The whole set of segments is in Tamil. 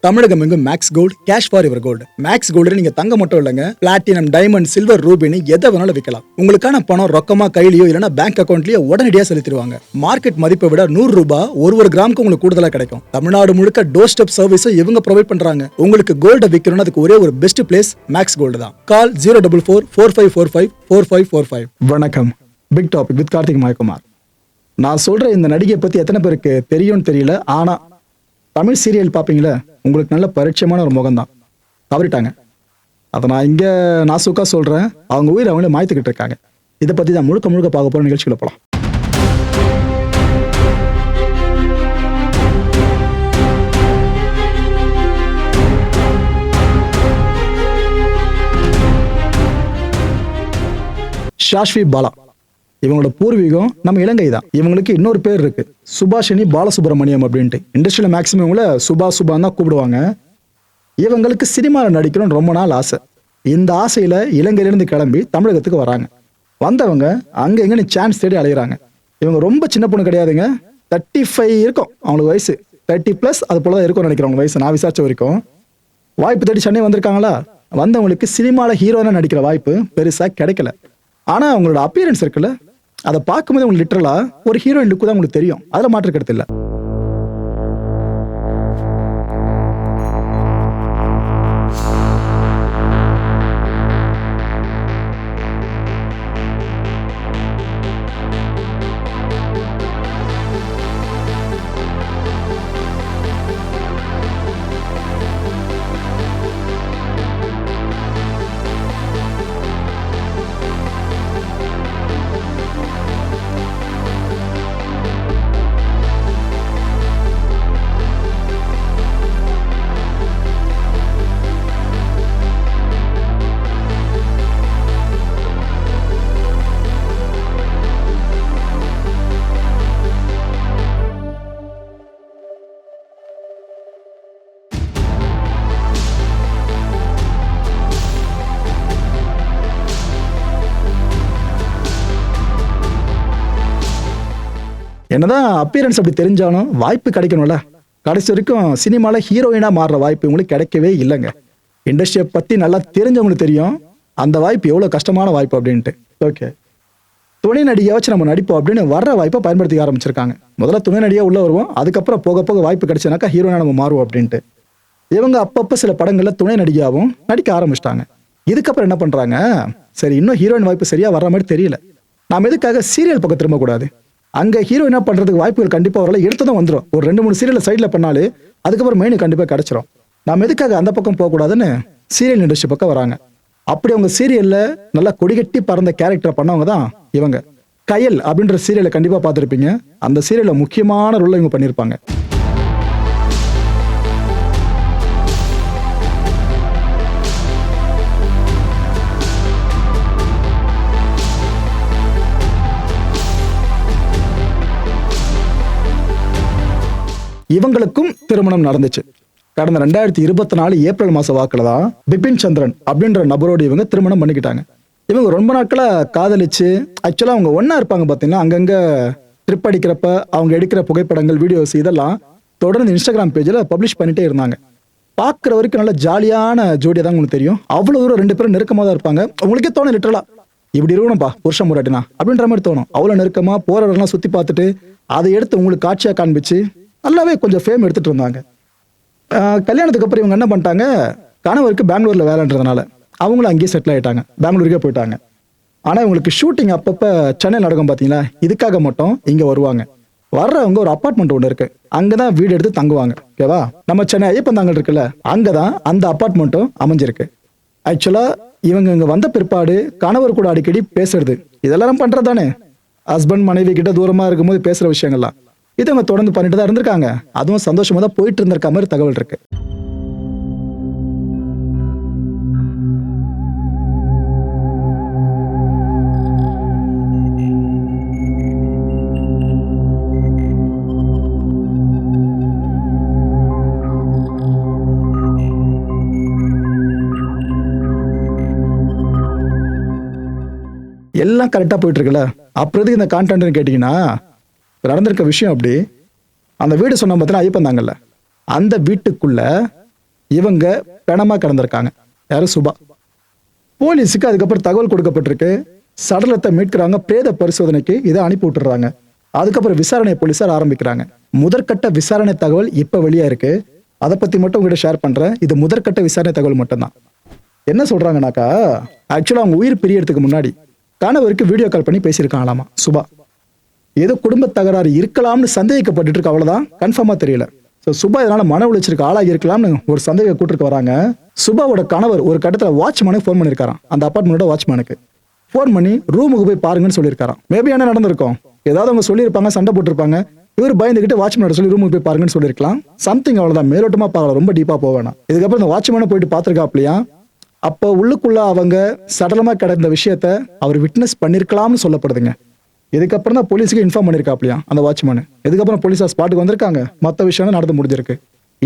தமிழகம் எங்கும் max gold cash for your gold. Max gold நீங்க தங்க மட்டும் இல்லைங்க, பிளாட்டினம், டைமண்ட், சில்வர், ரூபினி எதை வேணாலும் விற்கலாம். உங்களுக்கான பணம் ரொக்கமா கையிலயோ இல்லைன்னா பேங்க் அக்கௌண்ட்லயோ உடனடியாக செலுத்திடுவாங்க. மார்க்கெட் மதிப்பை விட 100 ரூபாய் ஒரு கிராமுக்கு உங்களுக்கு கூடுதலா கிடைக்கும். தமிழ்நாடு முழுக்க டோர் ஸ்டெப் சர்வீஸும் இவங்க ப்ரொவைட் பண்றாங்க. உங்களுக்கு கோல்ட விற்கணும்னு அதுக்கு ஒரே ஒரு பெஸ்ட் பிளேஸ் மேக்ஸ் கோல்டு தான். கால் 04445454545. வணக்கம். Big topic with Karthik Mayakumar. நான் சொல்ற இந்த நடிகை பத்தி எத்தனை பேருக்கு தெரியும்னு தெரியல. ஆனா தமிழ் சீரியல் பார்ப்பீங்களே, உங்களுக்கு நல்ல பரிச்சயமான ஒரு முகம் தான். தவறிட்டாங்க. அதை நான் இங்கே நாசுக்கா சொல்கிறேன். அவங்க உயிரை அவங்களே மாய்த்துக்கிட்டு இருக்காங்க. இதை பற்றி தான் முழுக்க பார்க்க போகிற நிகழ்ச்சிகளை போகலாம். ஷாஷ்வி பாலா இவங்களோட பூர்வீகம் நம்ம இலங்கை தான். இவங்களுக்கு இன்னொரு பேர் இருக்கு, சுபாஷினி பாலசுப்ரமணியம் அப்படின்ட்டு. இண்டஸ்ட்ரியில மேக்சிமம் இவங்கள சுபான்னு தான் கூப்பிடுவாங்க. இவங்களுக்கு சினிமாவில் நடிக்கணும்னு ரொம்ப நாள் ஆசை. இந்த ஆசையில இலங்கையிலிருந்து கிளம்பி தமிழகத்துக்கு வராங்க. வந்தவங்க அங்க எங்கன்னு சான்ஸ் தேடி அலையிறாங்க. இவங்க ரொம்ப சின்ன பொண்ணு கிடையாதுங்க, 35 இருக்கும் அவங்களுக்கு வயசு. 30+ அது போலதான் இருக்கும்னு நினைக்கிறவங்க வயசு. நான் விசாரிச்ச வரைக்கும் வாய்ப்பு தேடி சென்னை வந்திருக்காங்களா. வந்தவங்களுக்கு சினிமாவில் ஹீரோனா நடிக்கிற வாய்ப்பு பெருசா கிடைக்கல. ஆனா அவங்களோட அப்பியரன்ஸ் இருக்குல்ல, அதை பார்க்கும்போது உங்களுக்கு லிட்டரலா ஒரு ஹீரோயின் லுக்கு தான் உங்களுக்கு தெரியும். அதுல மாற்று கருத்து இல்லை. என்னதான் அப்பியரன்ஸ் அப்படி தெரிஞ்சாலும் வாய்ப்பு கிடைக்கணும்ல. கடைசி வரைக்கும் சினிமால ஹீரோயினா மாறுற வாய்ப்பு உங்களுக்கு கிடைக்கவே இல்லைங்க. இண்டஸ்ட்ரியை பத்தி நல்லா தெரிஞ்சவங்களுக்கு தெரியும் அந்த வாய்ப்பு எவ்வளவு கஷ்டமான வாய்ப்பு அப்படின்ட்டு. ஓகே, துணை நடிகையை வச்சு நம்ம நடிப்போம் அப்படின்னு வர்ற வாய்ப்பை பயன்படுத்திக்க ஆரம்பிச்சிருக்காங்க. முதல்ல துணை நடிகையா உள்ள வருவோம், அதுக்கப்புறம் போக வாய்ப்பு கிடைச்சனாக்கா ஹீரோயினா நம்ம மாறுவோம் அப்படின்ட்டு. இவங்க அப்பப்ப சில படங்கள்ல துணை நடிகையாவும் நடிக்க ஆரம்பிச்சிட்டாங்க. இதுக்கப்புறம் என்ன பண்றாங்க, சரி இன்னும் ஹீரோயின் வாய்ப்பு சரியா வர்ற மாதிரி தெரியல, நாம எதுக்காக சீரியல் பக்கம் திரும்ப கூடாது. அங்க ஹீரோயினா பண்றதுக்கு வாய்ப்புகள் கண்டிப்பா வரல, எடுத்துதான் வந்துடும். ஒரு 2-3 சீரியல் சைட்ல பண்ணாலே அதுக்கப்புறம் மெயின் கண்டிப்பா கிடைச்சிரும். நாம எதுக்காக அந்த பக்கம் போக கூடாதுன்னு சீரியல் இண்டஸ்ட்ரி பக்கம் வராங்க. அப்படி அவங்க சீரியல்ல நல்லா கொடிகட்டி பறந்த கேரக்டர் பண்ணவங்க தான் இவங்க. கயல் அப்படின்ற சீரியலை கண்டிப்பா பார்த்திருப்பீங்க. அந்த சீரியல்ல முக்கியமான ரோல் இவங்க பண்ணியிருப்பாங்க. இவங்களுக்கும் திருமணம் நடந்துச்சு. கடந்த 2024 ஏப்ரல் மாச வாக்குல தான் பிபின் சந்திரன் அப்படின்ற நபரோடு இவங்க திருமணம் பண்ணிக்கிட்டாங்க. இவங்க ரொம்ப நாட்களா காதலிச்சு, ஆக்சுவலா அவங்க ஒன்னா இருப்பாங்க. பாத்தீங்கன்னா அங்கங்க ட்ரிப் அடிக்கிறப்ப அவங்க எடுக்கிற புகைப்படங்கள், வீடியோஸ் இதெல்லாம் தொடர்ந்து இன்ஸ்டாகிராம் பேஜ்ல பப்ளிஷ் பண்ணிட்டே இருந்தாங்க. பாக்குற வரைக்கும் நல்ல ஜாலியான ஜோடியா தான் உங்களுக்கு தெரியும். அவ்வளவு தூரம் 2 பேரும் நெருக்கமா தான் இருப்பாங்க. உங்களுக்கே தோணும் லிட்டரலா இப்படி இருக்கணும்பா புருஷன் முறாட்டினா அப்படின்ற மாதிரி தோணும். அவ்வளவு நெருக்கமா போற இடம்லாம் சுத்தி பார்த்துட்டு அதை எடுத்து உங்களுக்கு காட்சியா காண்பிச்சு நல்லாவே கொஞ்சம் ஃபேம் எடுத்துட்டு இருந்தாங்க. கல்யாணத்துக்கு அப்புறம் இவங்க என்ன பண்ணிட்டாங்க, கணவருக்கு பெங்களூர்ல வேலைன்றதுனால அவங்களும் அங்கேயே செட்டில் ஆயிட்டாங்க, பெங்களூருக்கே போயிட்டாங்க. ஆனா இவங்களுக்கு ஷூட்டிங் அப்பப்ப சென்னை நடக்கும் பாத்தீங்களா, இதுக்காக மட்டும் இங்க வருவாங்க. வர்றவங்க ஒரு அப்பார்ட்மெண்ட் ஒன்று இருக்கு, அங்கதான் வீடு எடுத்து தங்குவாங்க. ஓகேவா, நம்ம சென்னை ஐயப்பந்தாங்கல் இருக்குல்ல, அங்கதான் அந்த அப்பார்ட்மெண்ட்டும் அமைஞ்சிருக்கு. ஆக்சுவலா இவங்க இங்க வந்த பிற்பாடு கணவர் கூட அடிக்கடி பேசுறது இதெல்லாம் பண்றதானே, ஹஸ்பண்ட் மனைவி கிட்ட தூரமா இருக்கும்போது பேசுற விஷயங்கள்லாம் இது அவங்க தொடர்ந்து பண்ணிட்டு தான் இருந்திருக்காங்க. அதுவும் சந்தோஷமா தான் போயிட்டு இருந்திருக்க மாதிரி தகவல் இருக்கு. எல்லாம் கரெக்டா போயிட்டு இருக்குல்ல, அப்புறம் இந்த கான்டென்ட் கேட்டீங்கன்னா நடந்திருக்க விஷயம் அப்படி. அந்த வீடு சொன்ன பார்த்தீங்கன்னா ஐயப்பந்தாங்கல்ல, அந்த வீட்டுக்குள்ள இவங்க பிணமா கிடந்திருக்காங்க. யாரும் சுபா. போலீஸுக்கு அதுக்கப்புறம் தகவல் கொடுக்கப்பட்டிருக்கு. சடலத்தை மீட்கிறாங்க. பிரேத பரிசோதனைக்கு இதை அனுப்பி விட்டுறாங்க. அதுக்கப்புறம் விசாரணை போலீஸார் ஆரம்பிக்கிறாங்க. முதற்கட்ட விசாரணை தகவல் இப்ப வெளியா இருக்கு. அதை பத்தி மட்டும் உங்ககிட்ட ஷேர் பண்றேன். இது முதற்கட்ட விசாரணை தகவல் மட்டும்தான். என்ன சொல்றாங்கனாக்கா, ஆக்சுவலா அவங்க உயிர் பிரியறதுக்கு முன்னாடி கணவருக்கு வீடியோ கால் பண்ணி பேசியிருக்காங்களாமா சுபா. ஏதோ குடும்ப தகராறு இருக்கலாம்னு சந்தேகிக்கப்பட்டு இருக்கு. அவ்வளவுதான், கன்ஃபார்மா தெரியல. சுபா இதனால மன உளைச்சலுக்கு ஆளாகி இருக்கலாம்னு ஒரு சந்தேகம் கூட்டிட்டு வராங்க. சுபாவோட கணவர் ஒரு கட்டத்துல வாட்ச்மேனுக்கு ஃபோன் பண்ணிருக்காராம். அந்த அபார்ட்மெண்டோட வாட்ச்மேனுக்கு ஃபோன் பண்ணி ரூமுக்கு போய் பாருங்கன்னு சொல்லியிருக்காராம். மேபி என்ன நடந்திருக்கும், ஏதாவது அவங்க சொல்லியிருப்பாங்க, சண்டை போட்டிருப்பாங்க. இவர் பயந்துகிட்டு வாட்ச்மேனோட சொல்லி ரூமுக்கு போய் பாருங்கன்னு சொல்லியிருக்கலாம். சம்திங் அவ்வளவுதான், மேலோட்டமா பார்க்கலாம், ரொம்ப டீப்பா போவேனா. இதுக்கப்புறம் இந்த வாட்ச்மேனை போயிட்டு பார்த்திருக்காப்லையா. அப்போ உள்ளுக்குள்ள அவங்க சடலமா கிடந்த விஷயத்த அவர் விட்னஸ் பண்ணிருக்கலாம்னு சொல்லப்படுதுங்க. இதுக்கப்புறம் தான் போலீஸுக்கு இன்ஃபார்ம் பண்ணிருக்காப்லையா அந்த வாட்ச்மேன். இதுக்கப்புறம் போலீஸா ஸ்பாட்டுக்கு வந்திருக்காங்க. மற்ற விஷயம் நடந்து முடிஞ்சிருக்கு.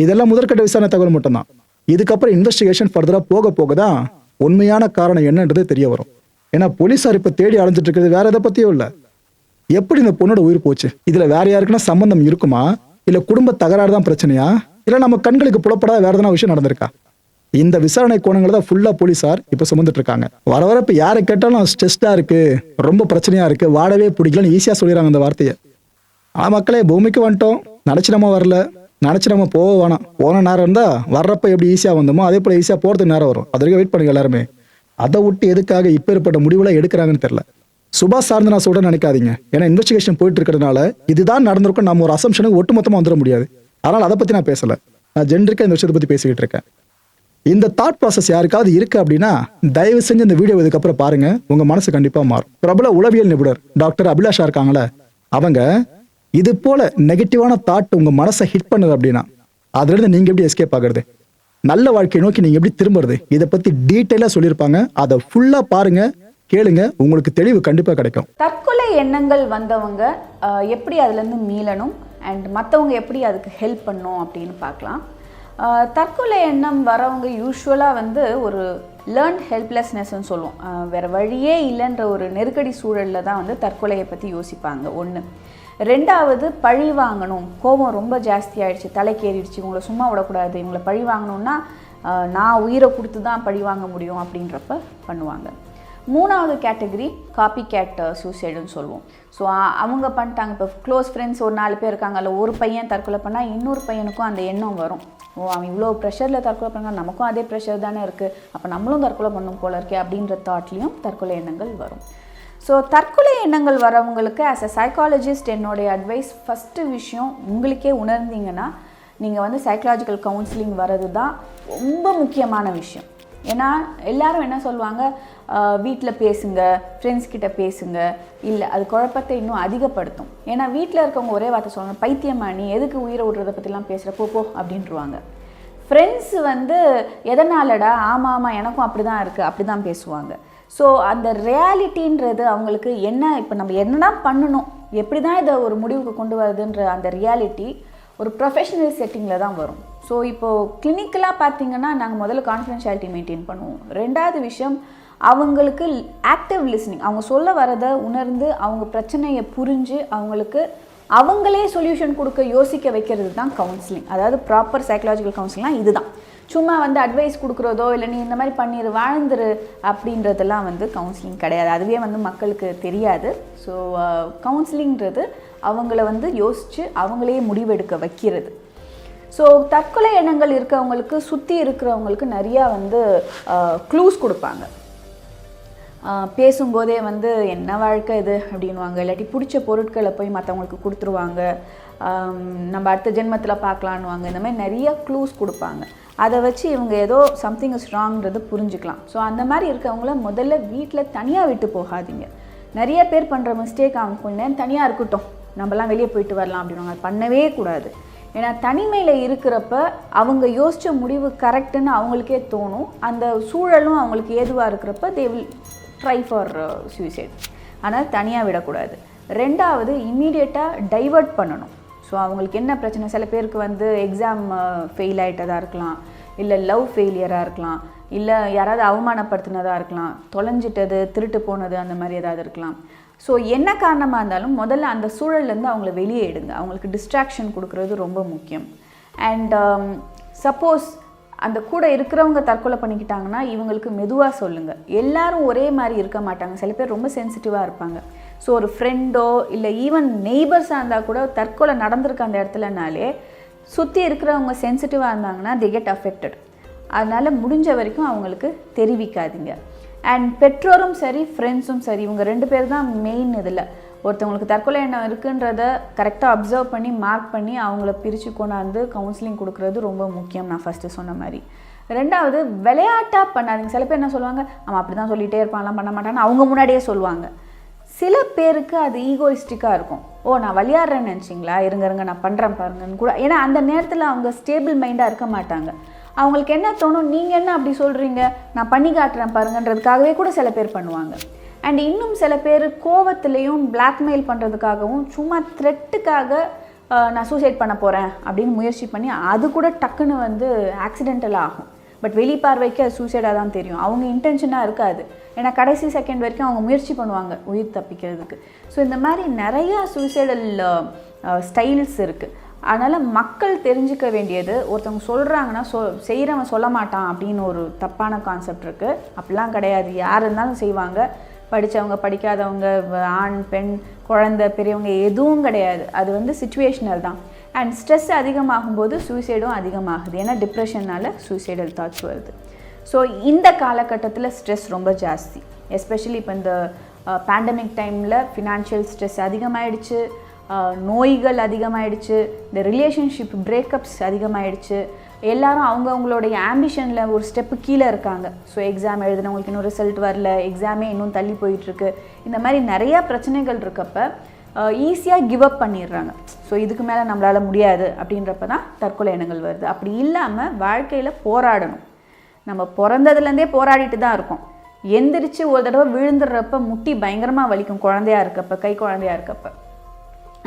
இதெல்லாம் முதற்கட்ட விசாரணை தகவல் மட்டும்தான். இதுக்கப்புறம் இன்வெஸ்டிகேஷன் ஃபர்தரா போக போக தான் உண்மையான காரணம் என்னன்றது தெரிய வரும். ஏன்னா போலீஸார் இப்ப தேடி அலைஞ்சிட்டு இருக்கிறது வேற எதை பத்தியும் இல்ல, எப்படி இந்த பொண்ணோட உயிர் போச்சு, இதுல வேற யாருக்குன்னா சம்பந்தம் இருக்குமா, இல்ல குடும்ப தகராறு தான் பிரச்சனையா, இல்ல நம்ம கண்களுக்கு புலப்படாத வேற எதனா விஷயம் நடந்திருக்கா. இந்த விசாரணை கோணங்களை தான் ஃபுல்லா போலீஸார் இப்ப சுமந்துட்டு இருக்காங்க. வர வர இப்ப யாரை கேட்டாலும் ஸ்ட்ரெஸ்டா இருக்கு, ரொம்ப பிரச்சனையா இருக்கு, வாடவே பிடிக்கலன்னு ஈஸியா சொல்லிடுறாங்க அந்த வார்த்தையை. மக்களே பூமிக்கு வந்துட்டோம், நினைச்சு நம்ம வரல, நினைச்சு நம்ம போக வேணாம். போன நேரம் இருந்தா வர்றப்ப எப்படி ஈஸியா வந்தோமோ அதே போல ஈஸியா போறதுக்கு நேரம் வரும். அது வரைக்கும் வெயிட் பண்ணுங்க எல்லாருமே. அதை விட்டு எதுக்காக இப்ப ஏற்பட்ட முடிவுல எடுக்கிறாங்கன்னு தெரியல. சுபாஷ் சார்ந்து நான் சொல்றேன்னு நினைக்காதீங்க. ஏன்னா இன்வெஸ்டிகேஷன் போயிட்டு இருக்கிறதுனால இதுதான் நடந்திருக்கும் நம்ம ஒரு அசம்ஷனுக்கு ஒட்டுமொத்தமா வந்துட முடியாது. அதனால அதை பத்தி நான் பேசல. நான் ஜென்ரிக்கா இந்த விஷயத்தை பத்தி பேசிக்கிட்டு இருக்கேன். இந்த தாட் ப்ராசஸ் யாருக்காவது இருக்கு அப்படின்னா தயவு செஞ்சு இந்த வீடியோ இதுக்கப்புறம் பாருங்க, உங்க மனசு கண்டிப்பா மாறும். பிரபல உளவியல் நிபுணர் டாக்டர் அபிலாஷா இருக்காங்களே, அவங்க இது போல நெகட்டிவான தாட் உங்க மனசை ஹிட் பண்ணுது அப்படின்னா அதுல இருந்து நீங்க எப்படி எஸ்கேப் ஆகுறது, நல்ல வாழ்க்கையை நோக்கி நீங்க எப்படி திரும்புறது, இதை பத்தி டீட்டெயிலா சொல்லியிருப்பாங்க. அதை ஃபுல்லா பாருங்க, கேளுங்க, உங்களுக்கு தெளிவு கண்டிப்பா கிடைக்கும். தற்கொலை எண்ணங்கள் வந்தவங்க எப்படி அதுல இருந்து மீளணும் அண்ட் மற்றவங்க எப்படி அதுக்கு ஹெல்ப் பண்ணும் அப்படின்னு பார்க்கலாம். தற்கொலை எண்ணம் வரவங்க யூஸ்வலாக வந்து ஒரு லேர்ன்ட் ஹெல்ப்லெஸ்னஸ்ன்னு சொல்லுவோம். வேறு வழியே இல்லைன்ற ஒரு நெருக்கடி சூழலில் தான் வந்து தற்கொலையை பற்றி யோசிப்பாங்க. ஒன்று. ரெண்டாவது, பழி வாங்கணும், கோபம் ரொம்ப ஜாஸ்தி ஆகிடுச்சு, தலைக்கேறிடுச்சு, இவங்களை சும்மா விடக்கூடாது, இவங்களை பழி வாங்கணுன்னா நான் உயிரை கொடுத்து தான் பழி வாங்க முடியும் அப்படின்றப்ப பண்ணுவாங்க. மூணாவது கேட்டகரி காப்பி கேட் சூசைடுன்னு சொல்லுவோம். ஸோ அவங்க பண்ணிட்டாங்க. இப்போ க்ளோஸ் ஃப்ரெண்ட்ஸ் ஒரு 4 பேர் இருக்காங்க, அதில் ஒரு பையன் தற்கொலை பண்ணால் இன்னொரு பையனுக்கும் அந்த எண்ணம் வரும். அவன் இவ்வளோ ப்ரெஷரில் தற்கொலை பண்ணால் நமக்கும் அதே ப்ரெஷர் தானே இருக்குது, அப்போ நம்மளும் தற்கொலை பண்ணணும் போல இருக்கே அப்படின்ற தாட்லேயும் தற்கொலை எண்ணங்கள் வரும். ஸோ தற்கொலை எண்ணங்கள் வரவங்களுக்கு ஆஸ் அ சைக்காலஜிஸ்ட் என்னுடைய அட்வைஸ், ஃபஸ்ட்டு விஷயம், உங்களுக்கே உணர்ந்தீங்கன்னா நீங்கள் வந்து சைக்காலஜிக்கல் கவுன்சிலிங் வர்றது தான் ரொம்ப முக்கியமான விஷயம். ஏன்னா எல்லாரும் என்ன சொல்லுவாங்க, வீட்டில் பேசுங்க, ஃப்ரெண்ட்ஸ் கிட்ட பேசுங்க, இல்லை அது குழப்பத்தை இன்னும் அதிகப்படுத்தும். ஏன்னா வீட்டில் இருக்கவங்க ஒரே வார்த்தை சொல்லுவாங்க, பைத்தியமா நீ எதுக்கு உயிரை விடுறதை பற்றிலாம் பேசுகிற, போ அப்படின்ட்டுருவாங்க. ஃப்ரெண்ட்ஸ் வந்து எதனாலடா, ஆமாம் எனக்கும் அப்படி தான் இருக்குது, அப்படி தான் பேசுவாங்க. ஸோ அந்த ரியாலிட்டின்றது அவங்களுக்கு என்ன, இப்போ நம்ம என்ன பண்ணணும், எப்படி தான் இதை ஒரு முடிவுக்கு கொண்டு வருதுன்ற அந்த ரியாலிட்டி ஒரு ப்ரொஃபஷனல் செட்டிங்கில் தான் வரும். ஸோ இப்போது கிளினிக்கலாக பார்த்தீங்கன்னா நாங்கள் முதல்ல கான்ஃபிடென்ஷியாலிட்டி மெயின்டைன் பண்ணுவோம். ரெண்டாவது விஷயம், அவங்களுக்கு ஆக்டிவ் லிஸ்னிங், அவங்க சொல்ல வரதை உணர்ந்து அவங்க பிரச்சனையை புரிஞ்சு அவங்களுக்கு அவங்களே சொல்யூஷன் கொடுக்க யோசிக்க வைக்கிறது தான் கவுன்சிலிங். அதாவது ப்ராப்பர் சைக்கலாஜிக்கல் கவுன்சிலிங்லாம் இதுதான். சும்மா வந்து அட்வைஸ் கொடுக்குறதோ இல்லை நீ இந்த மாதிரி பண்ணிடு வாழ்ந்துரு அப்படின்றதெல்லாம் வந்து கவுன்சிலிங் கிடையாது. அதுவே வந்து மக்களுக்கு தெரியாது. ஸோ கவுன்சிலிங்கிறது அவங்கள வந்து யோசித்து அவங்களே முடிவெடுக்க வைக்கிறது. ஸோ தற்கொலை எண்ணங்கள் இருக்கிறவங்களுக்கு சுற்றி இருக்கிறவங்களுக்கு நிறையா வந்து க்ளூஸ் கொடுப்பாங்க. பேசும்போதே வந்து என்ன வாழ்க்கை இது அப்படின்வாங்க, இல்லாட்டி பிடிச்ச பொருட்களை போய் மற்றவங்களுக்கு கொடுத்துருவாங்க, நம்ம அடுத்த ஜென்மத்தில் பார்க்கலான்னுவாங்க. இந்த மாதிரி நிறைய க்ளூஸ் கொடுப்பாங்க. அதை வச்சு இவங்க ஏதோ சம்திங் இஸ் ராங்கிறது புரிஞ்சுக்கலாம். ஸோ அந்த மாதிரி இருக்கவங்கள முதல்ல வீட்டில் தனியாக விட்டு போகாதீங்க. நிறைய பேர் பண்ணுற மிஸ்டேக், அவங்க கொஞ்ச நேரம் தனியாக இருக்கட்டும், நம்மலாம் வெளியே போயிட்டு வரலாம் அப்படின்வாங்க. அது பண்ணவே கூடாது. ஏன்னா தனிமையில் இருக்கிறப்ப அவங்க யோசித்த முடிவு கரெக்டுன்னு அவங்களுக்கே தோணும். அந்த சூழலும் அவங்களுக்கு ஏதுவாக இருக்கிறப்ப they will try for suicide. ஆனால் தனியாக விடக்கூடாது. ரெண்டாவது, இம்மீடியட்டாக டைவர்ட் பண்ணணும். ஸோ அவங்களுக்கு என்ன பிரச்சனை, சில பேருக்கு வந்து எக்ஸாம் ஃபெயில் ஆகிட்டதாக இருக்கலாம், இல்லை லவ் ஃபெயிலியராக இருக்கலாம், இல்லை யாராவது அவமானப்படுத்தினதாக இருக்கலாம், தொலைஞ்சிட்டது, திருட்டு போனது, அந்த மாதிரி ஏதாவது இருக்கலாம். ஸோ என்ன காரணமாக இருந்தாலும் முதல்ல அந்த சூழல்லேருந்து அவங்கள வெளியே எடுங்க. அவங்களுக்கு டிஸ்ட்ராக்ஷன் கொடுக்குறது ரொம்ப முக்கியம். அண்ட் சப்போஸ் அந்த கூட இருக்கிறவங்க தற்கொலை பண்ணிக்கிட்டாங்கன்னா இவங்களுக்கு மெதுவாக சொல்லுங்கள். எல்லாரும் ஒரே மாதிரி இருக்க மாட்டாங்க, சில பேர் ரொம்ப சென்சிட்டிவாக இருப்பாங்க. ஸோ ஒரு ஃப்ரெண்டோ இல்லை ஈவன் நெய்பர்ஸாக இருந்தால் கூட தற்கொலை நடந்திருக்கு அந்த இடத்துலனாலே சுற்றி இருக்கிறவங்க சென்சிட்டிவாக இருந்தாங்கன்னா they get affected. அதனால் முடிஞ்ச வரைக்கும் அவங்களுக்கு தெரிவிக்காதீங்க. அண்ட் பெற்றோரும் சரி ஃப்ரெண்ட்ஸும் சரி இவங்க 2 பேர் தான் மெயின். இதில் ஒருத்தவங்களுக்கு தற்கொலை எண்ணம் இருக்குன்றத கரெக்டாக அப்சர்வ் பண்ணி மார்க் பண்ணி அவங்கள பிரித்து கொண்டாந்து கவுன்சிலிங் கொடுக்குறது ரொம்ப முக்கியம். நான் ஃபஸ்ட்டு சொன்ன மாதிரி. 2வது விளையாட்டாக பண்ணாதீங்க. சில பேர் என்ன சொல்லுவாங்க, அவன் அப்படி தான் சொல்லிகிட்டே இருப்பான்லாம் பண்ண மாட்டான்னு அவங்க முன்னாடியே சொல்லுவாங்க. சில பேருக்கு அது ஈகோயிஸ்டிக்காக இருக்கும். ஓ நான் விளையாடுறேன்னு நினச்சிங்களா, இருங்க நான் பண்ணுறேன் பாருங்கன்னு கூட. ஏன்னா அந்த நேரத்தில் அவங்க ஸ்டேபிள் மைண்டாக இருக்க மாட்டாங்க. அவங்களுக்கு என்ன தோணும், நீங்கள் என்ன அப்படி சொல்கிறீங்க, நான் பண்ணி காட்டுறேன் பாருங்கன்றதுக்காகவே கூட சில பேர் பண்ணுவாங்க. அண்ட் இன்னும் சில பேர் கோவத்துலேயும் பிளாக்மெயில் பண்ணுறதுக்காகவும் சும்மா த்ரெட்டுக்காக நான் சூசைட் பண்ண போகிறேன் அப்படின்னு முயற்சி பண்ணி அது கூட டக்குன்னு வந்து ஆக்சிடென்டலாக ஆகும். பட் வெளிப்பார்வைக்கு அது சூசைடாக தான் தெரியும், அவங்க இன்டென்ஷனாக இருக்காது. ஏன்னா கடைசி செகண்ட் வரைக்கும் அவங்க முயற்சி பண்ணுவாங்க உயிர் தப்பிக்கிறதுக்கு. ஸோ இந்த மாதிரி நிறையா சூசைடல் ஸ்டைல்ஸ் இருக்குது. அதனால் மக்கள் தெரிஞ்சுக்க வேண்டியது, ஒருத்தவங்க சொல்கிறாங்கன்னா செய்கிறவன் சொல்ல மாட்டான் அப்படின்னு ஒரு தப்பான கான்செப்ட் இருக்குது. அப்படிலாம் கிடையாது, யார் இருந்தாலும் செய்வாங்க. படித்தவங்க படிக்காதவங்க, ஆண் பெண் குழந்தை பெரியவங்க எதுவும் கிடையாது. அது வந்து சிச்சுவேஷனல் தான். அண்ட் ஸ்ட்ரெஸ் அதிகமாகும்போது சூசைடும் அதிகமாகுது. ஏன்னா டிப்ரெஷனால் சூசைடல் தாட்ஸ் வருது. ஸோ இந்த காலகட்டத்தில் ஸ்ட்ரெஸ் ரொம்ப ஜாஸ்தி. எஸ்பெஷலி இப்போ இந்த பேண்டமிக் டைமில் ஃபினான்ஷியல் ஸ்ட்ரெஸ் அதிகமாகிடுச்சு, நோய்கள் அதிகமாகிடுச்சு, இந்த ரிலேஷன்ஷிப் பிரேக்கப்ஸ் அதிகமாகிடுச்சு. எல்லாரும் அவங்கவுங்களுடைய ஆம்பிஷனில் ஒரு ஸ்டெப்பு கீழே இருக்காங்க. ஸோ எக்ஸாம் எழுதுனவங்களுக்கு இன்னும் ரிசல்ட் வரல, எக்ஸாமே இன்னும் தள்ளி போயிட்டுருக்கு. இந்த மாதிரி நிறையா பிரச்சனைகள் இருக்கப்ப ஈஸியாக கிவ் அப் பண்ணிடுறாங்க. ஸோ இதுக்கு மேலே நம்மளால் முடியாது அப்படின்றப்ப தான் தற்கொலை எண்ணங்கள் வருது. அப்படி இல்லாமல் வாழ்க்கையில் போராடணும். நம்ம பிறந்ததுலேருந்தே போராடிட்டு தான் இருக்கோம். எந்திரிச்சு ஒரு தடவை விழுந்துடுறப்ப முட்டி பயங்கரமாக வலிக்கும். குழந்தையா இருக்கப்ப, கை குழந்தையா இருக்கப்ப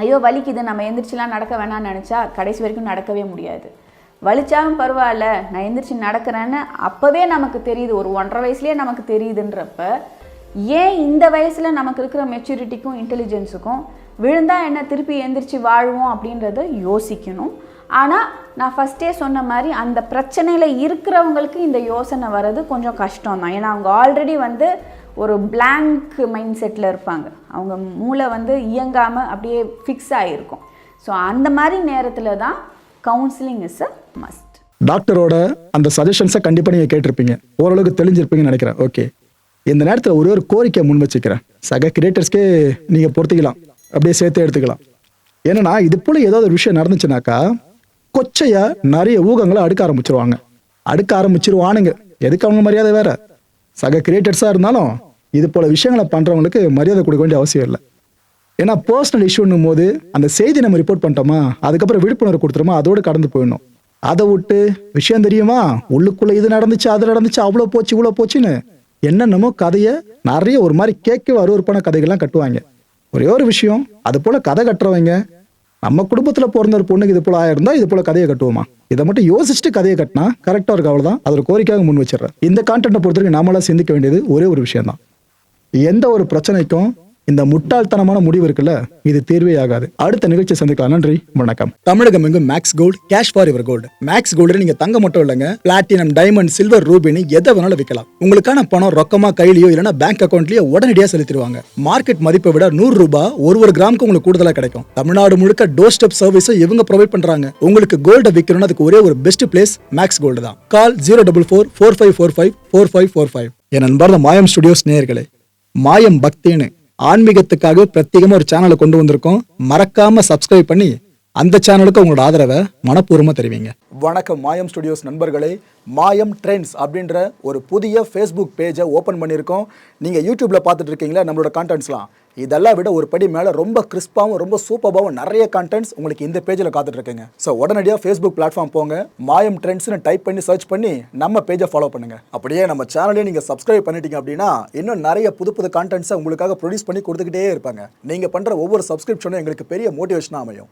ஐயோ வலிக்குது, நம்ம எந்திரிச்சுலாம் நடக்க வேணாம்னு நினச்சா கடைசி வரைக்கும் நடக்கவே முடியாது. வலிச்சாலும் பரவாயில்ல, நான் எந்திரிச்சு நடக்கிறேன்னு அப்போவே நமக்கு தெரியுது, ஒரு 1.5 வயசுலேயே நமக்கு தெரியுதுன்றப்ப ஏன் இந்த வயசில் நமக்கு இருக்கிற மெச்சூரிட்டிக்கும் இன்டெலிஜென்ஸுக்கும் விழுந்தால் என்ன திருப்பி எந்திரிச்சு வாழ்வோம் அப்படின்றத யோசிக்கணும். ஆனால் நான் ஃபஸ்ட்டே சொன்ன மாதிரி அந்த பிரச்சனையில் இருக்கிறவங்களுக்கு இந்த யோசனை வர்றது கொஞ்சம் கஷ்டம் தான். ஏன்னா அவங்க ஆல்ரெடி வந்து ஒரு பிளாங்க் மைண்ட் செட்டில் இருப்பாங்க. அவங்க மூளை வந்து இயங்காமல் அப்படியே ஃபிக்ஸ் ஆகிருக்கும். ஸோ அந்த மாதிரி நேரத்தில் தான் கவுன்சிலிங் இஸ் அ மஸ்ட். டாக்டரோட அந்த சஜஷன்ஸை கண்டிப்பாக நீங்கள் கேட்டிருப்பீங்க, ஓரளவுக்கு தெளிஞ்சிருப்பீங்கன்னு நினைக்கிறேன். ஓகே, இந்த நேரத்தில் ஒரே ஒரு கோரிக்கை முன் வச்சுக்கிறேன். சக கிரியேட்டர்ஸ்க்கே நீங்கள் பொறுத்திக்கலாம், அப்படியே சேர்த்து எடுத்துக்கலாம். ஏன்னா இது போல ஏதாவது ஒரு விஷயம் நடந்துச்சுனாக்கா கொச்சையா நிறைய ஊகங்களை அடுக்க ஆரம்பிச்சிருவானுங்க. எதுக்கு அவங்க மரியாதை வேற. சக கிரியேட்டர்ஸாக இருந்தாலும் இது போல விஷயங்களை பண்ணுறவங்களுக்கு மரியாதை கொடுக்க வேண்டிய அவசியம் இல்லை. ஏன்னா பர்சனல் இஷ்யூன்னும் போது அந்த செய்தி நம்ம ரிப்போர்ட் பண்ணிட்டோமா, அதுக்கப்புறம் விழிப்புணர்வு கொடுத்துருமா, அதோடு கடந்து போயிடணும். அதை விட்டு விஷயம் தெரியுமா, உள்ளுக்குள்ளே இது நடந்துச்சு அது நடந்துச்சு, அவ்வளோ போச்சு இவ்வளோ போச்சுன்னு என்னென்னமோ கதையை நிறைய ஒரு மாதிரி கேட்க அருவருப்பான கதைகள்லாம் கட்டுவாங்க. ஒரே ஒரு விஷயம், அது போல கதை கட்டுறவங்க நம்ம குடும்பத்தில் பிறந்த ஒரு பொண்ணுக்கு இது போல ஆயிருந்தா இது போல கதையை கட்டுவோமா, இதை மட்டும் யோசிச்சுட்டு கதையை கட்டினா கரெக்டாக இருக்கு. அவ்வளோதான், அது ஒரு கோரிக்கையாக முன் வச்சிடறேன். இந்த கான்டென்ட்டை பொறுத்தவரைக்கும் நாமெல்லாம் சிந்திக்க வேண்டியது ஒரே ஒரு விஷயம் தான். எந்த ஒரு பிரச்சனைக்கும் இந்த முட்டாள்தனமான முடிவு இருக்குல்ல, இது தீர்வே ஆகாது. அடுத்த நிகழ்ச்சி சந்திக்கலாம். நன்றி, வணக்கம். தமிழகம் எங்கும் max gold, cash for your gold. Max gold நீங்க தங்க மட்டும் இல்லைங்க, பிளாட்டினம், டைமண்ட், சில்வர், ரூபினி எதை வேணாலும் விற்கலாம். உங்களுக்கான பணம் ரொக்கமா கையிலயோ இல்லைன்னா பேங்க் அக்கௌண்ட்லயோ உடனடியாக செலுத்திடுவாங்க. மார்க்கெட் மதிப்பை விட 100 ரூபாய் ஒரு கிராமுக்கு உங்களுக்கு கூடுதலா கிடைக்கும். தமிழ்நாடு முழுக்க டோர் ஸ்டெப் சர்வீஸ் இவங்க ப்ரொவைட் பண்றாங்க. உங்களுக்கு கோல்ட விற்கணும்னா அதுக்கு ஒரே ஒரு பெஸ்ட் பிளேஸ் மேக்ஸ் கோல்டு தான். கால் 04445454545. என் நண்பர் மாயம் ஸ்டுடியோஸ் நேயர்களே, மாயம் பக்தின்னு ஆன்மீகத்துக்காக பிரத்யேகமா ஒரு சேனலை கொண்டு வந்திருக்கோம். மறக்காம சப்ஸ்கிரைப் பண்ணி அந்த சேனலுக்கு உங்களோட ஆதரவை மனப்பூர்வமா தெரிவிங்க. வணக்கம் மாயம் ஸ்டுடியோஸ் நண்பர்களே. மாயம் ட்ரெண்ட்ஸ் அப்படின்ற ஒரு புதிய ஃபேஸ்புக் பேஜை ஓப்பன் பண்ணியிருக்கோம். நீங்கள் யூடியூப்ல பார்த்துட்டு இருக்கீங்களா நம்மளோட கான்டென்ட்ஸ்லாம், இதெல்லாம் விட ஒரு படி மேலே ரொம்ப கிறிஸ்பாகவும் ரொம்ப சூப்பராகவும் நிறைய கான்டென்ட்ஸ் உங்களுக்கு இந்த பேஜில் காத்துட்டு இருக்குங்க. ஸோ உடனடியாக ஃபேஸ்புக் பிளாட்ஃபார்ம் போங்க, மாயம் ட்ரெண்ட்ஸ்னு டைப் பண்ணி சர்ச் பண்ணி நம்ம பேஜை ஃபாலோ பண்ணுங்க. அப்படியே நம்ம சேனலையும் நீங்கள் சப்ஸ்கிரைப் பண்ணிட்டீங்க அப்படின்னா இன்னும் நிறைய புது புது கான்டென்ட்ஸை உங்களுக்காக ப்ரொடியூஸ் பண்ணி கொடுத்துக்கிட்டே இருப்பாங்க. நீங்கள் பண்ணுற ஒவ்வொரு சப்ஸ்கிரிப்ஷனும் எங்களுக்கு பெரிய மோட்டிவேஷனாக அமையும்.